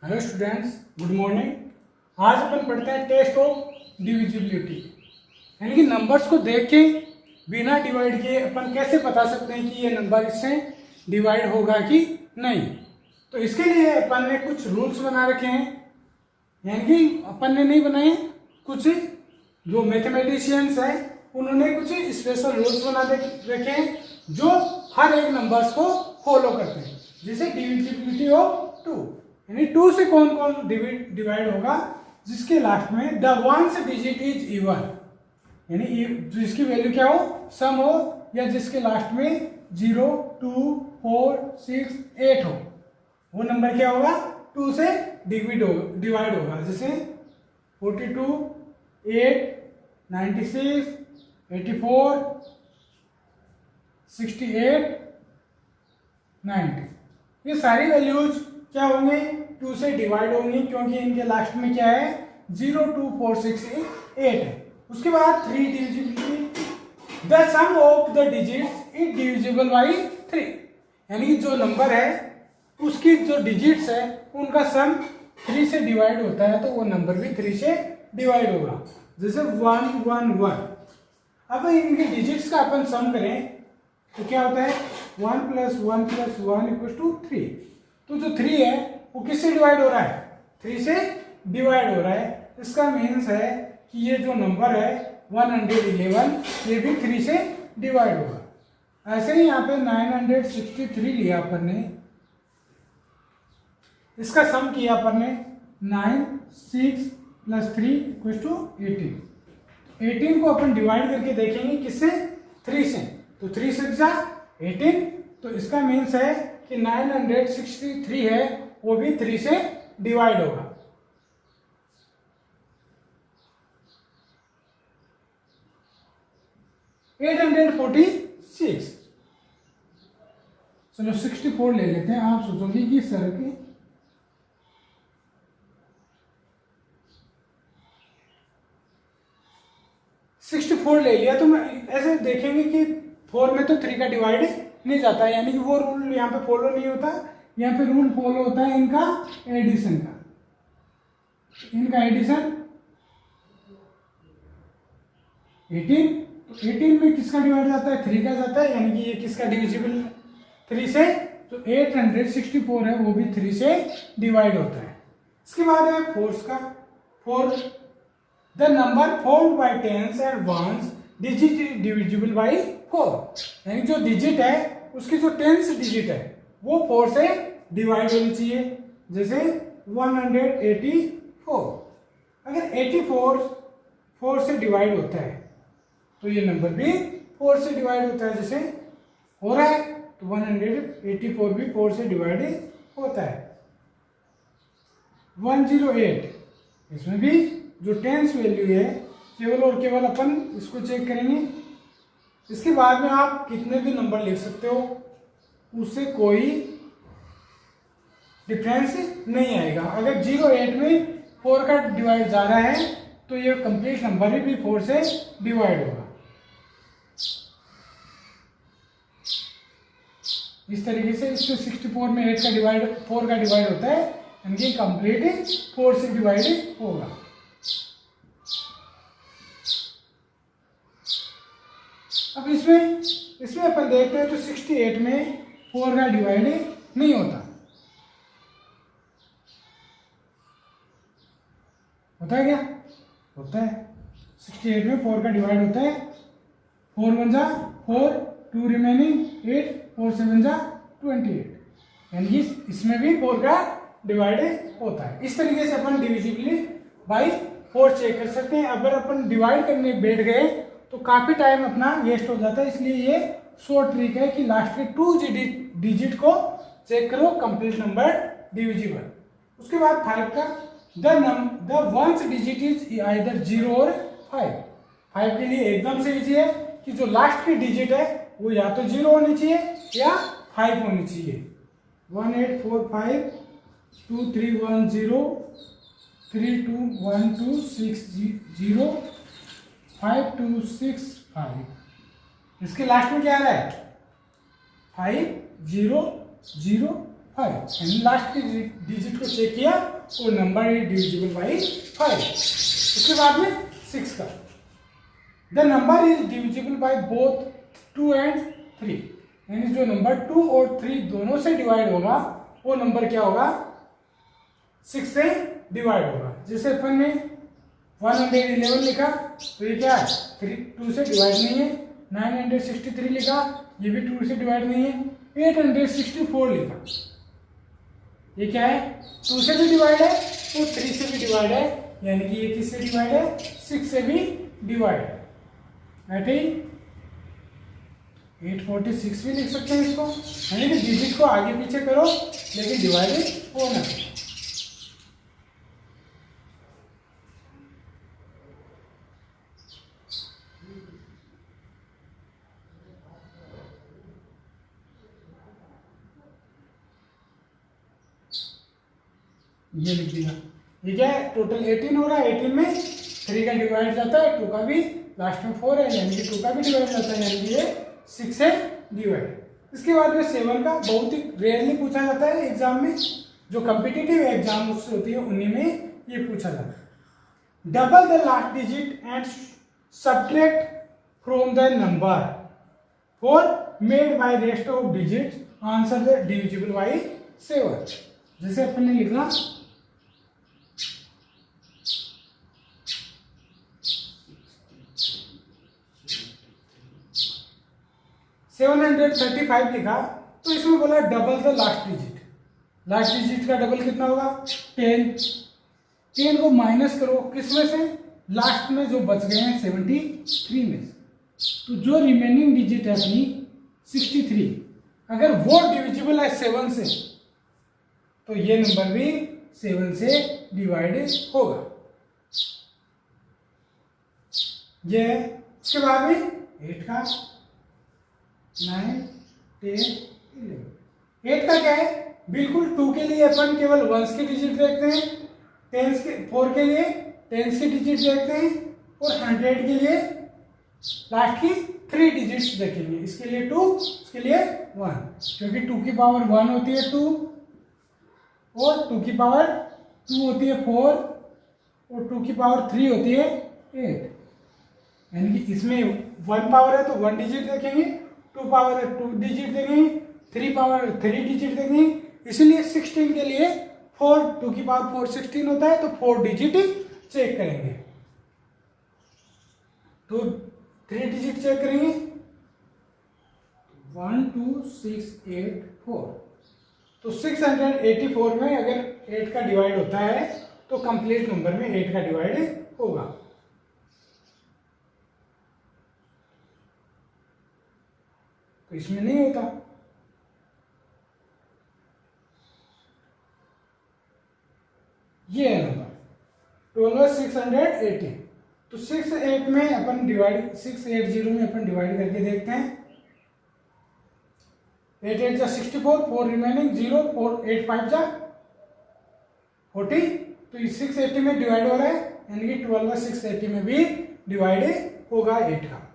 Hello students, good morning. आज अपन पढ़ते हैं टेस्ट ऑफ डिविजिबिलिटी, यानी कि नंबर्स को देख के बिना डिवाइड किए अपन कैसे बता सकते हैं कि ये नंबर इससे डिवाइड होगा कि नहीं। तो इसके लिए अपन ने कुछ रूल्स बना रखे हैं, यानी कि अपन ने नहीं बनाए, कुछ जो मैथमेटिशियंस हैं उन्होंने कुछ स्पेशल रूल्स बना रखे हैं जो हर एक नंबर्स को फॉलो करते हैं। जैसे डिविजिबिलिटी ऑफ 2, यानी 2 से कौन कौन डिवाइड होगा, जिसके लास्ट में the ones digit is even, यानी जिसकी वैल्यू क्या हो, सम हो, या जिसके लास्ट में 0, 2, 4, 6, 8 हो, वो नंबर क्या होगा, 2 से डिवाइड होगा। जैसे 42, 8, 96, 84, 68, 90, ये सारी वैल्यूज क्या होंगे, 2 से डिवाइड होंगी, क्योंकि इनके लास्ट में क्या है, 0, 2, 4, 6, 8 है। उसके बाद 3 divisibility, the sum of the digits is divisible by 3, यानी कि जो नंबर है उसकी जो डिजिट्स है उनका सम 3 से डिवाइड होता है, तो वो नंबर भी 3 से डिवाइड होगा। जैसे 1, 1, 1। अब इनके डिजिट्स का अपन सम करें तो क्या होता है, 1 + 1 + 1 = 3। तो जो 3 है वो किससे डिवाइड हो रहा है, 3 से डिवाइड हो रहा है। इसका मीन्स है कि ये जो नंबर है 111, ये भी 3 से डिवाइड होगा। ऐसे ही यहाँ पे 963 लिया अपन ने, इसका सम किया अपन ने 9, 6 + 3 = 18। 18 को अपन डिवाइड करके देखेंगे किससे, 3 से, तो 3 6 जा 18, तो इसका मीन्स है कि 963 है वो भी 3 से डिवाइड होगा। (846), चलो 64 ले लेते हैं। आप सोचोगे कि सर की 64 ले लिया, तो मैं ऐसे देखेंगे कि 4 में तो 3 का डिवाइड नहीं जाता है, यानी कि वो रूल यहाँ पे फॉलो नहीं होता। यहाँ पे रूल फॉलो होता है इनका एडिशन का। इनका एडिशन 18 में किसका डिवाइड जाता है, 3 का जाता है, यानी कि ये किसका डिविजिबल 3 से, तो 864 है वो भी 3 से डिवाइड होता है। इसके बाद है फोर्स का। 4, the number formed by tens and ones digit is divisible by 4, यानी जो डिजिट है उसकी जो टेंस डिजिट है वो 4 से डिवाइड होनी चाहिए। जैसे 184, अगर 84 4 से डिवाइड होता है तो ये नंबर भी 4 से डिवाइड होता है। जैसे हो रहा है तो 184 भी 4 से डिवाइड होता है। 108, इसमें भी जो टेंस वैल्यू है केवल और केवल अपन इसको चेक करेंगे। इसके बाद में आप कितने भी नंबर लिख सकते हो, उससे कोई डिफरेंस नहीं आएगा। अगर 08 में 4 का डिवाइड जा रहा है तो ये कंप्लीट नंबर भी 4 से डिवाइड होगा। इस तरीके से इसमें 64 में 8 का डिवाइड 4 का डिवाइड होता है, यानी कि कंप्लीट 4 से डिवाइड होगा। अब इसमें अपन देखते हैं तो 68 में 4 का डिवाइड नहीं होता। होता है क्या, होता है। 68 में 4 का डिवाइड होता है। 4 1 जा 4, 2 रिमेनिंग 8, 4 7 जा 28, यानी कि इसमें भी 4 का डिवाइड होता है। इस तरीके से अपन डिविजिबली बाई 4 चेक कर सकते हैं। अगर अपन डिवाइड करने बैठ गए तो काफी टाइम अपना वेस्ट हो जाता है, इसलिए ये शॉर्ट ट्रिक है कि लास्ट के 2 डिजिट को चेक करो, कंप्लीट नंबर डिविजिबल। उसके बाद 5 का, the ones digit is either 0 और 5। 5 के लिए एकदम से इजी है कि जो लास्ट की डिजिट है वो या तो 0 होनी चाहिए या 5 होनी चाहिए। 1845 2310 321260 5265, इसके लास्ट में क्या आ रहा है, 5 0 0 5 यानी लास्ट की डिजिट को चेक किया वो नंबर इज डिविजिबल बाई 5। उसके बाद में 6 का the number is divisible by both 2 and 3 यानी जो नंबर 2 और 3 दोनों से डिवाइड होगा वो नंबर क्या होगा 6 से डिवाइड होगा। जैसे अपन ने 111 लिखा तो ये क्या है 2 से डिवाइड नहीं है। 963 लिखा ये भी 2 से डिवाइड नहीं है। 864 लिखा ये क्या है 2 से भी डिवाइड है और 3 से भी डिवाइड है यानी कि ये किससे डिवाइड है 6 से भी डिवाइड है। ऐसे ही 846 भी लिख सकते हैं इसको यानी कि डिजिट को आगे पीछे करो लेकिन डिवाइड होना। ये लिख दिया ये क्या है टोटल 18 हो रहा है। 18 में 3 का डिवाइड जाता है 2 का भी लास्ट में 4 है यानी कि 2 का भी डिवाइड जाता है यानी कि ये 6 से डिवाइड। इसके बाद में 7 का बहुत ही रेयरली पूछा जाता है एग्जाम में जो कॉम्पिटिटिव एग्जाम उससे होती है उन्हीं में ये पूछा जाता है। Double the last digit and subtract from the number for made by rest of digit answer the divisible by 7। जैसे अपन ने लिखा 735 लिखा तो इसमें बोला double the last digit. Last digit का डबल कितना होगा 10। 10 को माइनस करो किस में से लास्ट में जो बच गए हैं 73 में तो जो रिमेनिंग डिजिट है अपनी 63 अगर वो डिविजिबल है 7 से तो ये नंबर भी 7 से डिवाइड होगा। ये इसके बाद में 8 का 9 10 11 8 का क्या है बिल्कुल 2 के लिए अपन केवल 1s के डिजिट देखते हैं 10s के 4 के लिए 10s के डिजिट देखते हैं और 100 के लिए लास्ट की 3 डिजिट्स देखेंगे। इसके लिए 2 इसके लिए 1 क्योंकि 2 की पावर 1 होती है 2 और 2 की पावर 2 होती है 4 और 2 की पावर 3 होती है 8 यानी कि इसमें 1 पावर है तो 1 डिजिट देखेंगे 2 पावर है 2 डिजिट देखेंगे 3 पावर 3 डिजिट देखेंगे। इसलिए 16 के लिए 4 2 की पावर 4 16 होता है तो 4 डिजिट चेक करेंगे तो 3 डिजिट चेक करेंगे 1 2 6 8 4 तो 684 में अगर 8 का डिवाइड होता है तो कंप्लीट नंबर में 8 का डिवाइड होगा। तो इसमें नहीं होता। ये है नंबर 12,680 तो 6 में अपन डिवाइड 680 में अपन डिवाइड करके देखते हैं 8 8 जा 64 4 रिमेनिंग 0 4 8 5 जा 40 तो 680 में डिवाइड हो रहा है यानी कि 12,680 में भी डिवाइड होगा 8 का।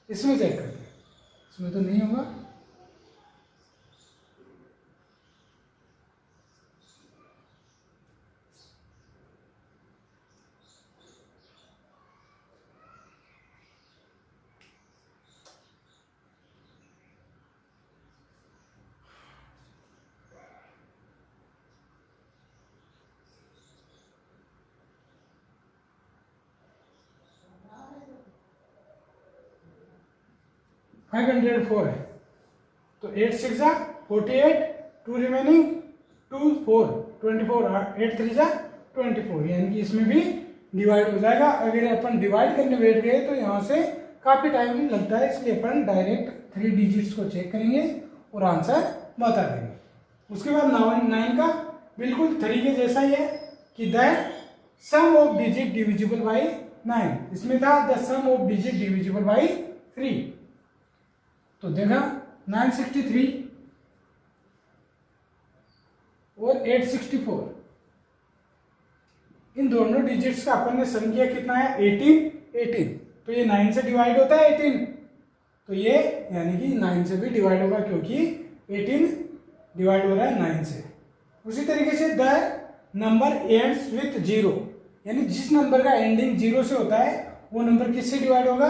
इसमें चेक करते हैं इसमें तो नहीं होगा। फाइव 504 है तो 8 6 जा 48 2 रिमेनिंग 2 4 24 8 3 जा 24 यानी कि इसमें भी डिवाइड हो जाएगा। अगर अपन डिवाइड करने बैठ गए तो यहाँ से काफ़ी टाइम लगता है इसलिए अपन डायरेक्ट 3 डिजिट्स को चेक करेंगे और आंसर बता देंगे। उसके बाद 9 का बिल्कुल 3 के जैसा ही है कि the sum of digit divisible by 9 इसमें था the sum of digit divisible by 3 तो देखा 963 और 864 इन दोनों डिजिट्स का अपन ने सम किया कितना है 18। तो ये 9 से डिवाइड होता है 18, तो ये यानी कि 9 से भी डिवाइड होगा क्योंकि 18 डिवाइड हो रहा है 9 से। उसी तरीके से द नंबर एंड्स विथ 0, यानी जिस नंबर का एंडिंग 0 से होता है वो नंबर किससे डिवाइड होगा,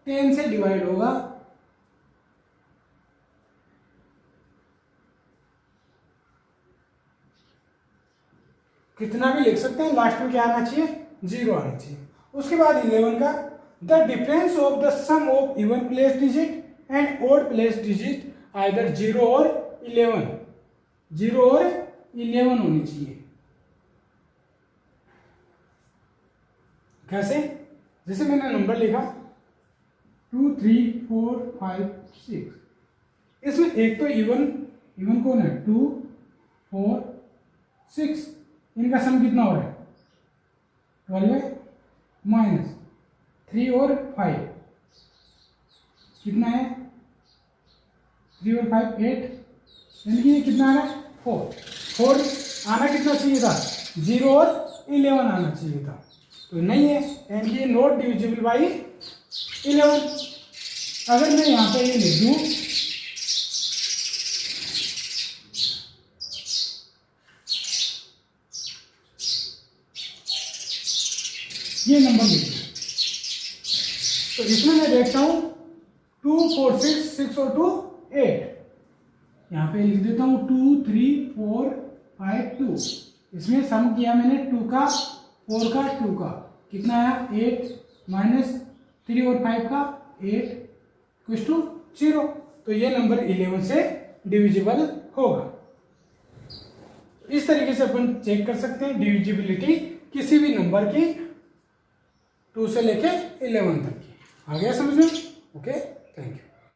10 से डिवाइड होगा। कितना भी लिख सकते हैं, लास्ट में क्या आना चाहिए, 0 आना चाहिए। उसके बाद 11 का the difference of the sum of even place digit and odd place digit either 0 और 11, 0 और 11 होनी चाहिए। कैसे, जैसे मैंने नंबर लिखा 2 3 4 5 6, इसमें एक तो इवन कौन है 2 4 6, इनका सम कितना हो रहा है 12 है, माइनस 3 और 5 कितना है 3 और 5 8, यानी कि ये कितना आ रहा है 4 आना कितना चाहिए था 0 और 11 आना चाहिए था, तो नहीं है, यानी कि नॉट डिविजिबल बाई 11। अगर मैं यहाँ पे ये लिख दूँ ये नंबर लिख दूँ, तो इसमें मैं देखता हूँ 2 4 6 और 2 8, यहाँ पे लिख देता हूँ 2 3 4 5 2, इसमें सम किया मैंने 2 का 4 का 2 का, कितना आया 8 माइनस 3 और 5 का 8 इक्वल्स टू 0, तो ये नंबर 11 से डिविजिबल होगा। इस तरीके से अपन चेक कर सकते हैं डिविजिबिलिटी किसी भी नंबर की 2 से लेके 11 तक की। आ गया समझ में? Okay, thank you.